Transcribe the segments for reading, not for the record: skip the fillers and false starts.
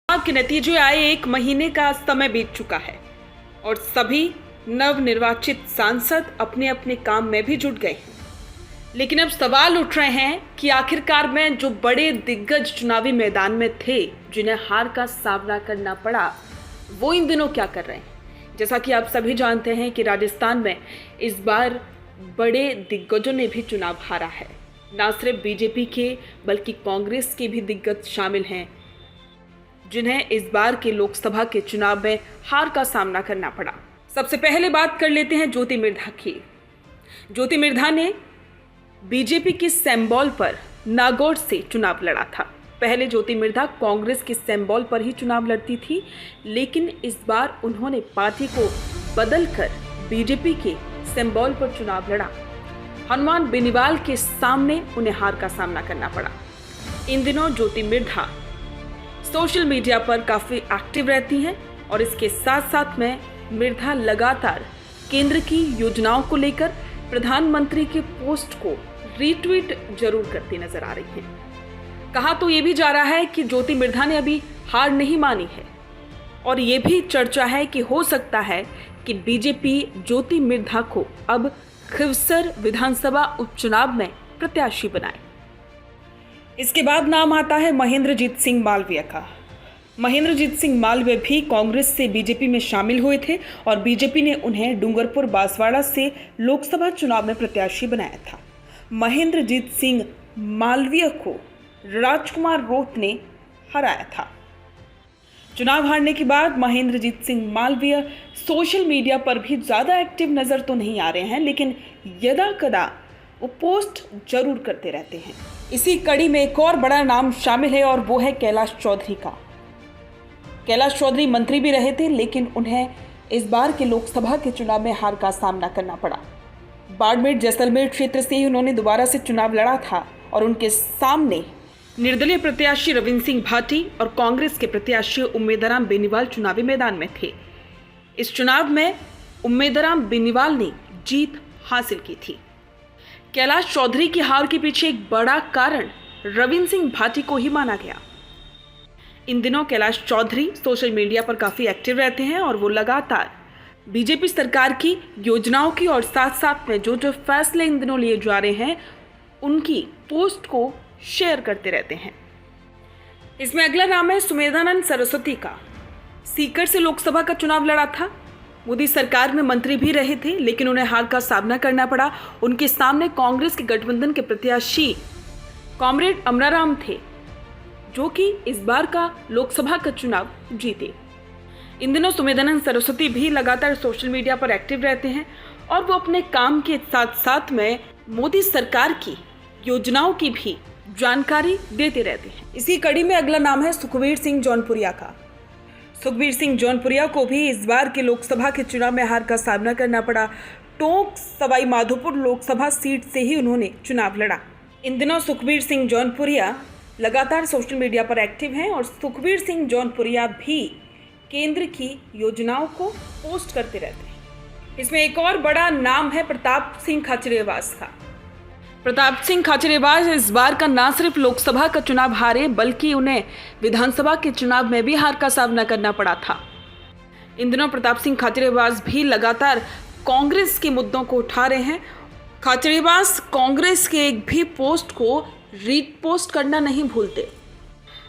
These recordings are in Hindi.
चुनाव के नतीजे आए 1 महीने का समय बीत चुका है और सभी नवनिर्वाचित सांसद अपने अपने काम में भी जुट गए हैं। लेकिन अब सवाल उठ रहे हैं कि आखिरकार में जो बड़े दिग्गज चुनावी मैदान में थे, जिन्हें हार का सामना करना पड़ा, वो इन दिनों क्या कर रहे हैं। जैसा कि आप सभी जानते हैं कि राजस्थान में इस बार बड़े दिग्गजों ने भी चुनाव हारा है। न सिर्फ बीजेपी के बल्कि कांग्रेस के भी दिग्गज शामिल हैं, जिन्हें इस बार के लोकसभा के चुनाव में हार का सामना करना पड़ा। सबसे पहले बात कर लेते हैं ज्योति मिर्धा की। ज्योति मिर्धा ने बीजेपी के सिंबल पर नागौर से चुनाव लड़ा था। पहले ज्योति मिर्धा कांग्रेस के सिंबल पर ही चुनाव लड़ती थी, लेकिन इस बार उन्होंने पार्टी को बदलकर बीजेपी के सिंबल पर चुनाव लड़ा। हनुमान बेनीवाल के सामने उन्हें हार का सामना करना पड़ा। इन दिनों ज्योति मिर्धा सोशल मीडिया पर काफ़ी एक्टिव रहती हैं और इसके साथ साथ में मिर्धा लगातार केंद्र की योजनाओं को लेकर प्रधानमंत्री के पोस्ट को रीट्वीट जरूर करती नजर आ रही हैं। कहा तो ये भी जा रहा है कि ज्योति मिर्धा ने अभी हार नहीं मानी है और ये भी चर्चा है कि हो सकता है कि बीजेपी ज्योति मिर्धा को अब खिवसर विधानसभा उपचुनाव में प्रत्याशी बनाए। इसके बाद नाम आता है महेंद्रजीत सिंह मालवीय का। महेंद्रजीत सिंह मालवीय भी कांग्रेस से बीजेपी में शामिल हुए थे और बीजेपी ने उन्हें डूंगरपुर बांसवाड़ा से लोकसभा चुनाव में प्रत्याशी बनाया था। महेंद्रजीत सिंह मालवीय को राजकुमार रोत ने हराया था। चुनाव हारने के बाद महेंद्रजीत सिंह मालवीय सोशल मीडिया पर भी ज़्यादा एक्टिव नज़र तो नहीं आ रहे हैं, लेकिन यदा कदा वो पोस्ट जरूर करते रहते हैं। इसी कड़ी में एक और बड़ा नाम शामिल है और वो है कैलाश चौधरी का। कैलाश चौधरी मंत्री भी रहे थे, लेकिन उन्हें इस बार के लोकसभा के चुनाव में हार का सामना करना पड़ा। बाड़मेर जैसलमेर क्षेत्र से ही उन्होंने दोबारा से चुनाव लड़ा था और उनके सामने निर्दलीय प्रत्याशी रविंद्र सिंह भाटी और कांग्रेस के प्रत्याशी उम्मेदराम बेनीवाल चुनावी मैदान में थे। इस चुनाव में उम्मेदराम बेनीवाल ने जीत हासिल की थी। कैलाश चौधरी की हार के पीछे एक बड़ा कारण रविंद्र सिंह भाटी को ही माना गया। इन दिनों कैलाश चौधरी सोशल मीडिया पर काफ़ी एक्टिव रहते हैं और वो लगातार बीजेपी सरकार की योजनाओं की और साथ साथ में जो जो फैसले इन दिनों लिए जा रहे हैं उनकी पोस्ट को शेयर करते रहते हैं। इसमें अगला नाम है सुमेधानंद सरस्वती का। सीकर से लोकसभा का चुनाव लड़ा था। मोदी सरकार में मंत्री भी रहे थे, लेकिन उन्हें हार का सामना करना पड़ा। उनके सामने कांग्रेस के गठबंधन के प्रत्याशी कॉमरेड अमराराम थे, जो कि इस बार का लोकसभा का चुनाव जीते। इन दिनों सुमेधानंद सरस्वती भी लगातार सोशल मीडिया पर एक्टिव रहते हैं और वो अपने काम के साथ साथ में मोदी सरकार की योजनाओं की भी जानकारी देते रहते हैं। इसी कड़ी में अगला नाम है सुखबीर सिंह जौनपुरिया का। सुखबीर सिंह जौनपुरिया को भी इस बार के लोकसभा के चुनाव में हार का सामना करना पड़ा। टोंक सवाई माधोपुर लोकसभा सीट से ही उन्होंने चुनाव लड़ा। इन दिनों सुखबीर सिंह जौनपुरिया लगातार सोशल मीडिया पर एक्टिव हैं और सुखबीर सिंह जौनपुरिया भी केंद्र की योजनाओं को पोस्ट करते रहते हैं। इसमें एक और बड़ा नाम है प्रताप सिंह खाचरियावास का। प्रताप सिंह खाचरियावास इस बार का न सिर्फ लोकसभा का चुनाव हारे, बल्कि उन्हें विधानसभा के चुनाव में भी हार का सामना करना पड़ा था। इन दिनों प्रताप सिंह खाचरियावास भी लगातार कांग्रेस के मुद्दों को उठा रहे हैं। खाचरियावास कांग्रेस के एक भी पोस्ट को रीपोस्ट करना नहीं भूलते।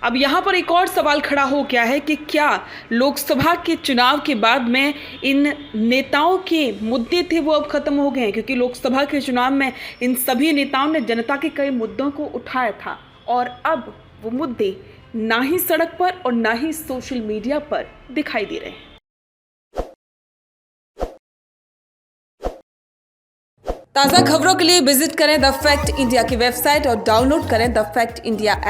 अब यहाँ पर एक और सवाल खड़ा हो गया है कि क्या लोकसभा के चुनाव के बाद में इन नेताओं के मुद्दे थे वो अब खत्म हो गए हैं, क्योंकि लोकसभा के चुनाव में इन सभी नेताओं ने जनता के कई मुद्दों को उठाया था और अब वो मुद्दे ना ही सड़क पर और ना ही सोशल मीडिया पर दिखाई दे रहे हैं। ताज़ा खबरों के लिए विजिट करें द फैक्ट इंडिया की वेबसाइट और डाउनलोड करें द फैक्ट इंडिया ऐप।